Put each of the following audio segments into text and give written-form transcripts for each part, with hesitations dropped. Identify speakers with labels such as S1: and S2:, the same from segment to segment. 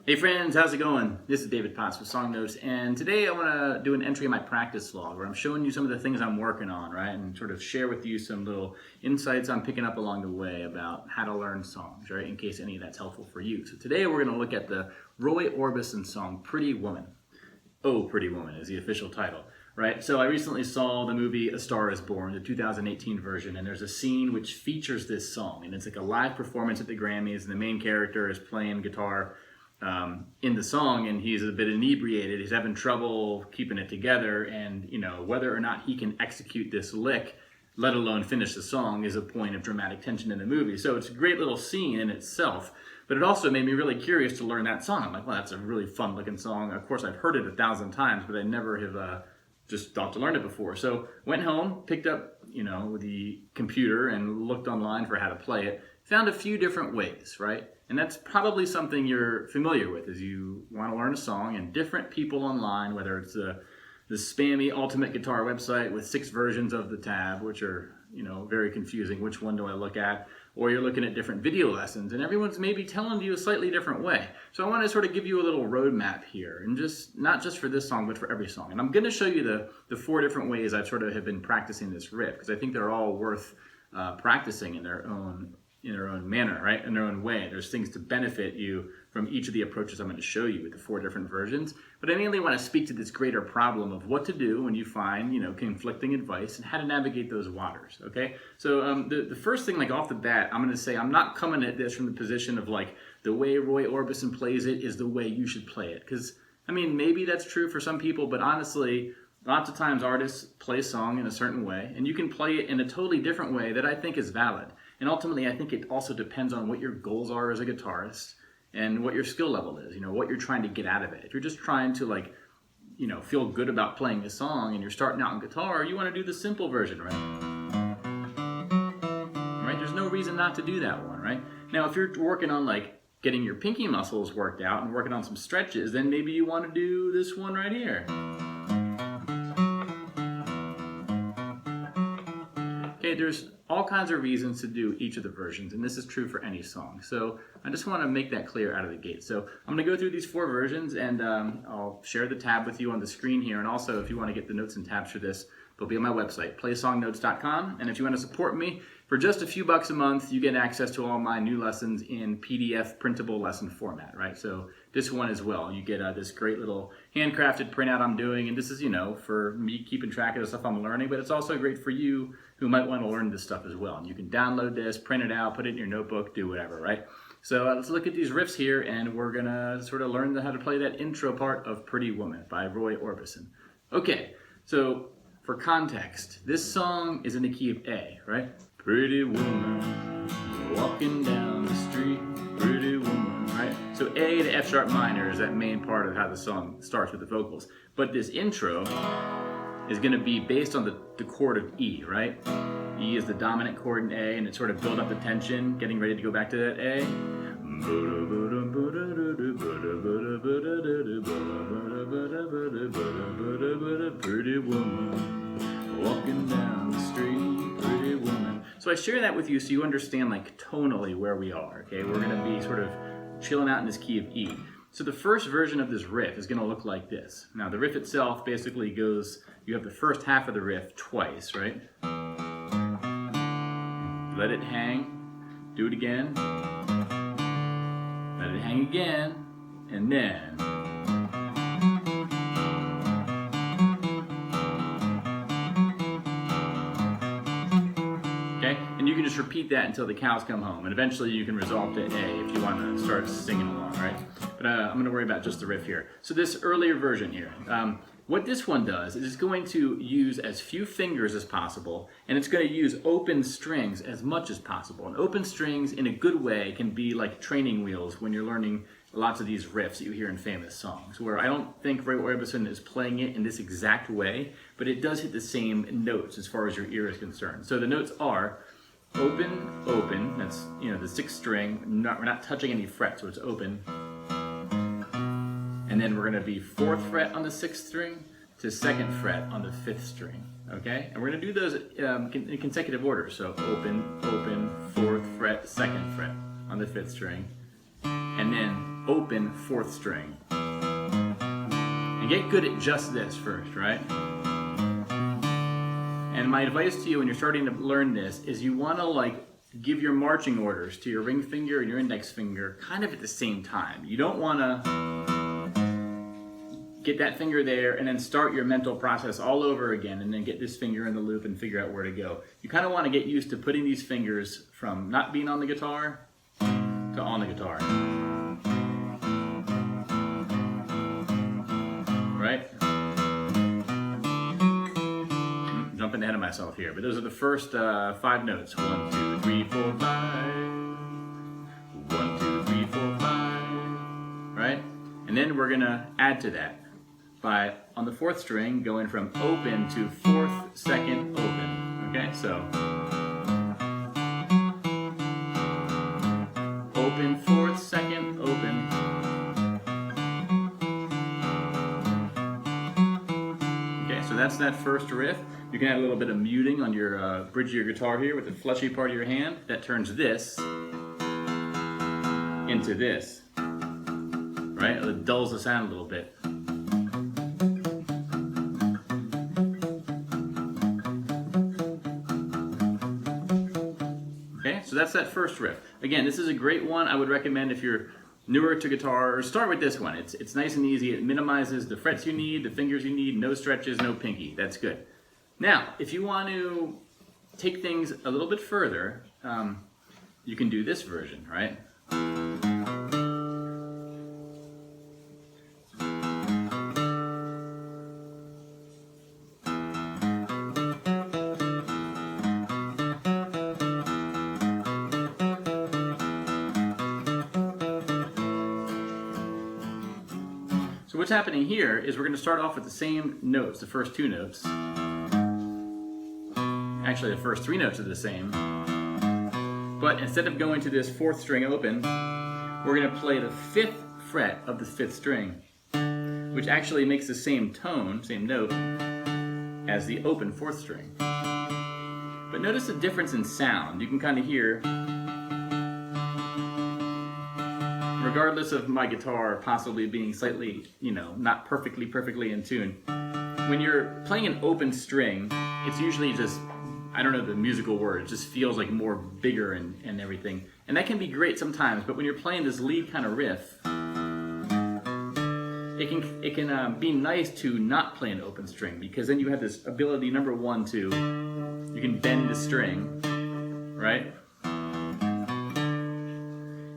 S1: Hey friends, how's it going? This is David Potts with Song Notes, and today I want to do an entry in my practice log where I'm showing you some of the things I'm working on, right? And sort of share with you some little insights I'm picking up along the way about how to learn songs, right? In case any of that's helpful for you. So today we're going to look at the Roy Orbison song, Pretty Woman. Oh, Pretty Woman is the official title, right? So I recently saw the movie A Star is Born, the 2018 version, and there's a scene which features this song, and it's like a live performance at the Grammys, and the main character is playing guitar in the song, and he's a bit inebriated. He's having trouble keeping it together, and whether or not he can execute this lick, let alone finish the song, is a point of dramatic tension in the movie. So it's a great little scene in itself, but it also made me really curious to learn that song. I'm like, well, that's a really fun looking song. Of course, I've heard it 1,000 times, but I never have just thought to learn it before. So went home, picked up the computer and looked online for how to play it. Found a few different ways, right? And that's probably something you're familiar with as you want to learn a song, and different people online, whether it's the spammy Ultimate Guitar website with 6 versions of the tab, which are very confusing. Which one do I look at? Or you're looking at different video lessons, and everyone's maybe telling you a slightly different way. So I want to sort of give you a little roadmap here, and not just for this song, but for every song. And I'm going to show you the 4 different ways I've sort of have been practicing this riff, because I think they're all worth practicing in their own manner, right? In their own way. There's things to benefit you from each of the approaches I'm going to show you with the 4 different versions. But I mainly want to speak to this greater problem of what to do when you find, conflicting advice and how to navigate those waters, okay? So the first thing, like off the bat, I'm going to say I'm not coming at this from the position of like the way Roy Orbison plays it is the way you should play it. Because, maybe that's true for some people, but honestly, lots of times artists play a song in a certain way, and you can play it in a totally different way that I think is valid. And ultimately, I think it also depends on what your goals are as a guitarist and what your skill level is, what you're trying to get out of it. If you're just trying to feel good about playing a song and you're starting out in guitar, you want to do the simple version, right? Right? There's no reason not to do that one, right? Now, if you're working on getting your pinky muscles worked out and working on some stretches, then maybe you want to do this one right here. Okay, there's all kinds of reasons to do each of the versions, and this is true for any song. So I just want to make that clear out of the gate. So I'm going to go through these 4 versions, and I'll share the tab with you on the screen here. And also, if you want to get the notes and tabs for this, they'll be on my website, playsongnotes.com. And if you want to support me, for just a few bucks a month, you get access to all my new lessons in PDF printable lesson format, right? So this one as well. You get this great little handcrafted printout I'm doing, and this is, for me keeping track of the stuff I'm learning, but it's also great for you who might want to learn this stuff as well. And you can download this, print it out, put it in your notebook, do whatever, right? So let's look at these riffs here, and we're gonna sort of learn how to play that intro part of Pretty Woman by Roy Orbison. Okay, so for context, this song is in the key of A, right? Pretty woman, walking down the street, pretty woman, right? So A to F sharp minor is that main part of how the song starts with the vocals. But this intro is going to be based on the chord of E, right? E is the dominant chord in A, and it sort of builds up the tension, getting ready to go back to that A. Pretty woman, walking down the street, pretty woman. So I share that with you so you understand tonally where we are, okay? We're going to be sort of chilling out in this key of E. So the first version of this riff is going to look like this. Now the riff itself basically goes, you have the first half of the riff twice, right? Let it hang, do it again, let it hang again, and then. Okay? And you can just repeat that until the cows come home, and eventually you can resolve to A if you want to start singing along, right? But I'm going to worry about just the riff here. So this earlier version here, what this one does is it's going to use as few fingers as possible, and it's going to use open strings as much as possible. And open strings, in a good way, can be like training wheels when you're learning lots of these riffs that you hear in famous songs, where I don't think Roy Orbison is playing it in this exact way, but it does hit the same notes as far as your ear is concerned. So the notes are open, open, that's the 6th string, we're not touching any fret, so it's open. And then we're going to be 4th fret on the 6th string to 2nd fret on the 5th string, okay? And we're going to do those in consecutive order. So open, open, 4th fret, 2nd fret on the 5th string. And then open fourth string. And get good at just this first, right? And my advice to you when you're starting to learn this is you want to like give your marching orders to your ring finger and your index finger kind of at the same time. You don't want to get that finger there and then start your mental process all over again and then get this finger in the loop and figure out where to go. You kind of want to get used to putting these fingers from not being on the guitar to on the guitar. Right? Jumping ahead of myself here, but those are the first 5 notes. 1, 2, 3, 4, 5. 1, 2, 3, 4, 5. Right? And then we're gonna add to that by on the 4th string going from open to 4th, 2nd, open. Okay, so open, 4th, 2nd, open. Okay, so that's that first riff. You can add a little bit of muting on your bridge of your guitar here with the fleshy part of your hand. That turns this into this, right? It dulls the sound a little bit. Okay, so that's that first riff. Again, this is a great one. I would recommend if you're newer to guitar, start with this one. It's nice and easy. It minimizes the frets you need, the fingers you need, no stretches, no pinky. That's good. Now, if you want to take things a little bit further, you can do this version, right? So what's happening here is we're going to start off with the same notes, the first 2 notes. Actually, the first 3 notes are the same. But instead of going to this 4th string open, we're going to play the 5th fret of the 5th string, which actually makes the same tone, same note, as the open 4th string. But notice the difference in sound. You can kind of hear, regardless of my guitar possibly being slightly, not perfectly in tune, when you're playing an open string, it's usually just, I don't know the musical word, it just feels like more bigger and everything. And that can be great sometimes, but when you're playing this lead kind of riff, it can be nice to not play an open string, because then you have this ability, number one, you can bend the string, right?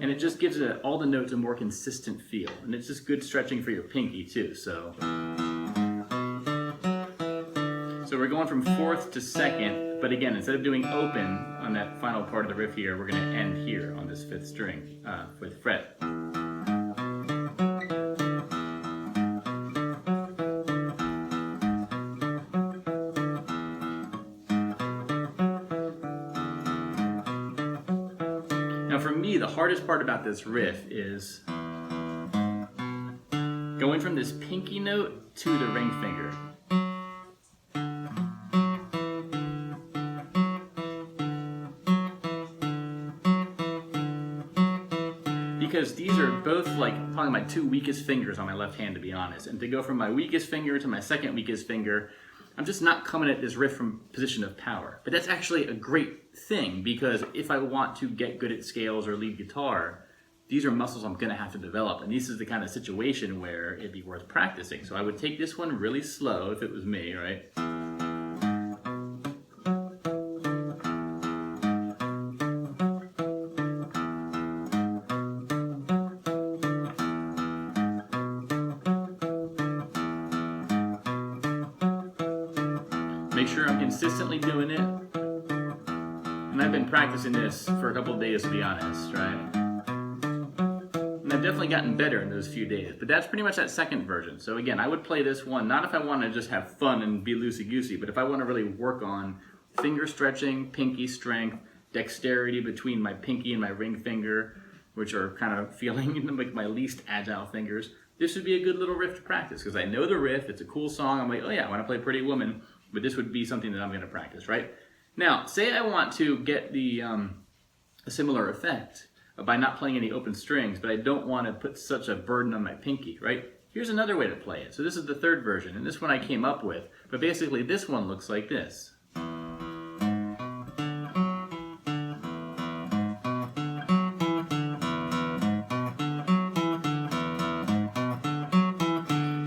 S1: And it just gives all the notes a more consistent feel. And it's just good stretching for your pinky too, so we're going from 4th to 2nd, but again, instead of doing open on that final part of the riff here, we're going to end here on this 5th string with fret. Now for me, the hardest part about this riff is going from this pinky note to the ring finger. Because these are both probably my 2 weakest fingers on my left hand, to be honest. And to go from my weakest finger to my second weakest finger, I'm just not coming at this riff from position of power. But that's actually a great thing, because if I want to get good at scales or lead guitar, these are muscles I'm going to have to develop. And this is the kind of situation where it'd be worth practicing. So I would take this one really slow if it was me, right? Make sure I'm consistently doing it. And I've been practicing this for a couple of days, to be honest, right? And I've definitely gotten better in those few days. But that's pretty much that second version. So again, I would play this one, not if I want to just have fun and be loosey-goosey, but if I want to really work on finger stretching, pinky strength, dexterity between my pinky and my ring finger, which are kind of feeling like my least agile fingers, this would be a good little riff to practice, because I know the riff, it's a cool song, I'm like, oh yeah, I want to play Pretty Woman, but this would be something that I'm going to practice, right? Now, say I want to get a similar effect by not playing any open strings, but I don't want to put such a burden on my pinky, right? Here's another way to play it. So this is the third version, and this one I came up with, but basically this one looks like this.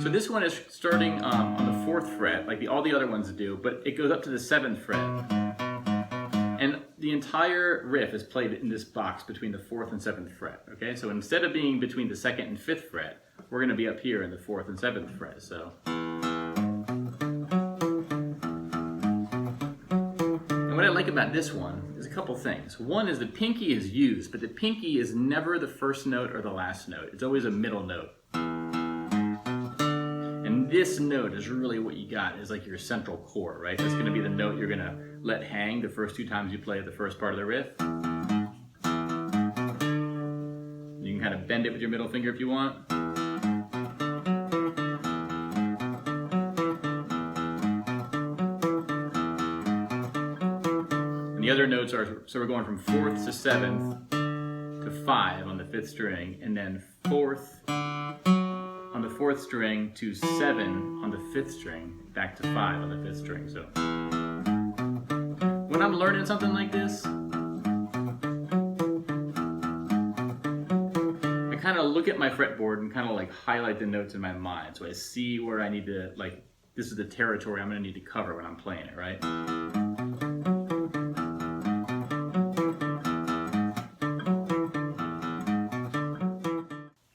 S1: So this one is starting on the 4th fret, like all the other ones do, but it goes up to the 7th fret. And the entire riff is played in this box between the 4th and 7th fret, okay? So instead of being between the 2nd and 5th fret, we're gonna be up here in the 4th and 7th fret, so. And what I like about this one is a couple things. One is the pinky is used, but the pinky is never the first note or the last note. It's always a middle note. And this note is really what you got, is like your central core, right? That's gonna be the note you're gonna let hang the first 2 times you play the first part of the riff. You can kind of bend it with your middle finger if you want. And the other notes are, so we're going from 4th to 7th to 5 on the 5th string, and then 4th on the 4th string to 7 on the 5th string, back to 5 on the 5th string. So when I'm learning something like this, I kind of look at my fretboard and kind of like highlight the notes in my mind, so I see where I need to, like, this is the territory I'm going to need to cover when I'm playing it, right?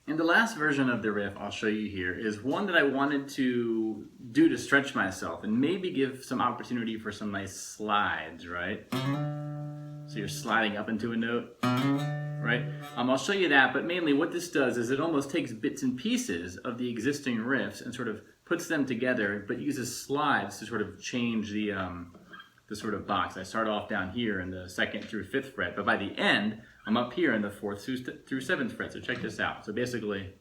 S1: And the last version of the riff I'll show you here is one that I wanted to do to stretch myself and maybe give some opportunity for some nice slides, right? So you're sliding up into a note, right? I'll show you that, but mainly what this does is it almost takes bits and pieces of the existing riffs and sort of puts them together, but uses slides to sort of change the sort of box. I start off down here in the 2nd through 5th fret, but by the end, I'm up here in the 4th through 7th fret. So check this out. So basically,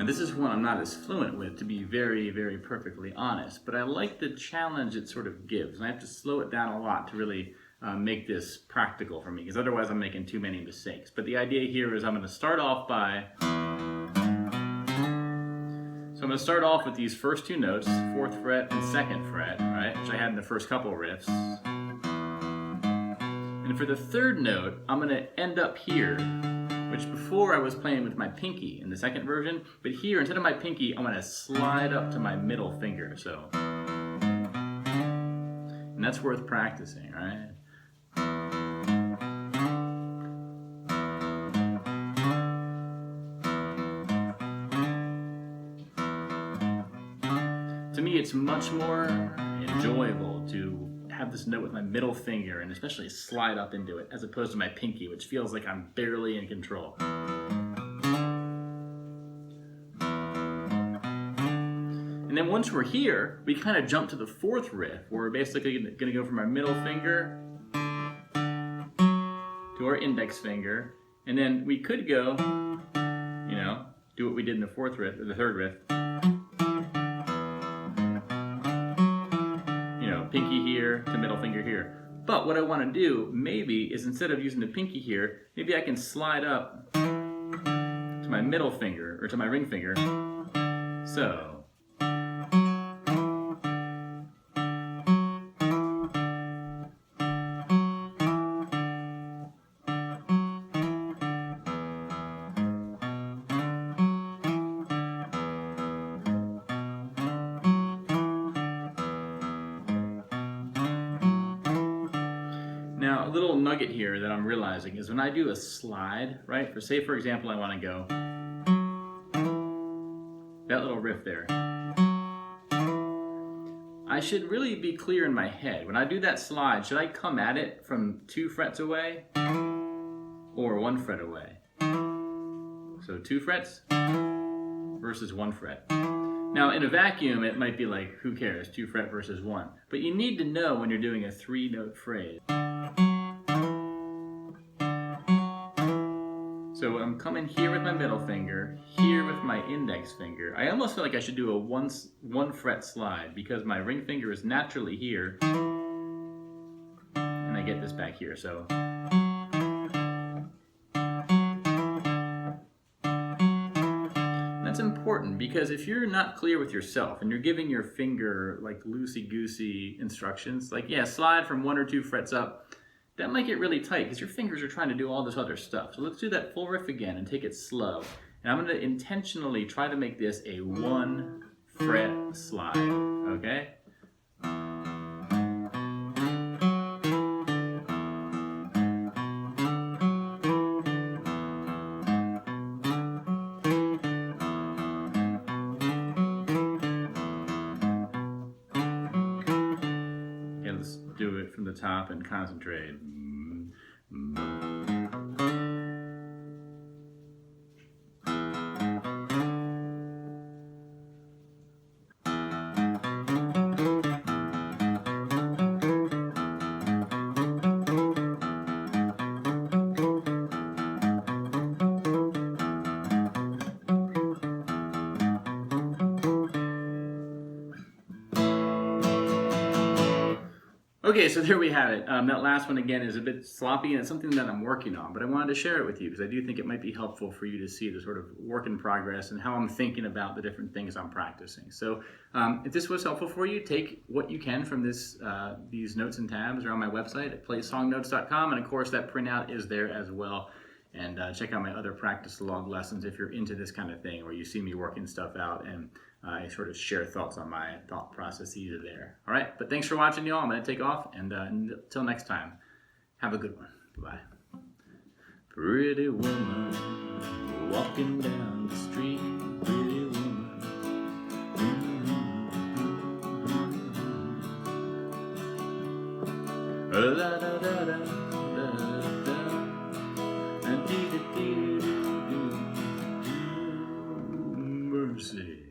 S1: this is one I'm not as fluent with, to be very, very perfectly honest, but I like the challenge it sort of gives, and I have to slow it down a lot to really make this practical for me, because otherwise I'm making too many mistakes. But the idea here is I'm going to start off by, so I'm going to start off with these first 2 notes, 4th fret and 2nd fret, right, which I had in the first couple of riffs. And for the 3rd note, I'm going to end up here, which before I was playing with my pinky in the 2nd version, but here, instead of my pinky, I'm going to slide up to my middle finger, so. And that's worth practicing, right? To me, it's much more enjoyable to have this note with my middle finger and especially slide up into it as opposed to my pinky, which feels like I'm barely in control. And then once we're here, we kind of jump to the 4th riff, where we're basically going to go from our middle finger to our index finger, and then we could go, you know, do what we did in the 4th riff, or the 3rd riff. Pinky here to middle finger here. But what I want to do maybe is, instead of using the pinky here, maybe I can slide up to my middle finger, or to my ring finger. So. Now, a little nugget here that I'm realizing is when I do a slide, right? For example, I want to go that little riff there. I should really be clear in my head. When I do that slide, should I come at it from 2 frets away or 1 fret away? So 2 frets versus 1 fret. Now in a vacuum, it might be like, who cares, 2 fret versus 1. But you need to know when you're doing a 3-note phrase. So I'm coming here with my middle finger, here with my index finger. I almost feel like I should do a one fret slide because my ring finger is naturally here. And I get this back here, so. That's important because if you're not clear with yourself and you're giving your finger like loosey-goosey instructions, like yeah, slide from 1 or 2 frets up, that might get really tight because your fingers are trying to do all this other stuff. So let's do that full riff again and take it slow. And I'm going to intentionally try to make this a 1 fret slide, okay? Let's do it from the top and concentrate. Okay, so there we have it. That last one again is a bit sloppy and it's something that I'm working on, but I wanted to share it with you because I do think it might be helpful for you to see the sort of work in progress and how I'm thinking about the different things I'm practicing. So if this was helpful for you, take what you can from this, these notes and tabs are on my website at playsongnotes.com, and of course that printout is there as well. And check out my other practice log lessons if you're into this kind of thing, where you see me working stuff out and I sort of share thoughts on my thought processes there. All right, but thanks for watching, y'all. I'm going to take off, and until next time, have a good one. Bye. Pretty woman walking down the street. Pretty woman. La da da da da da. Mercy.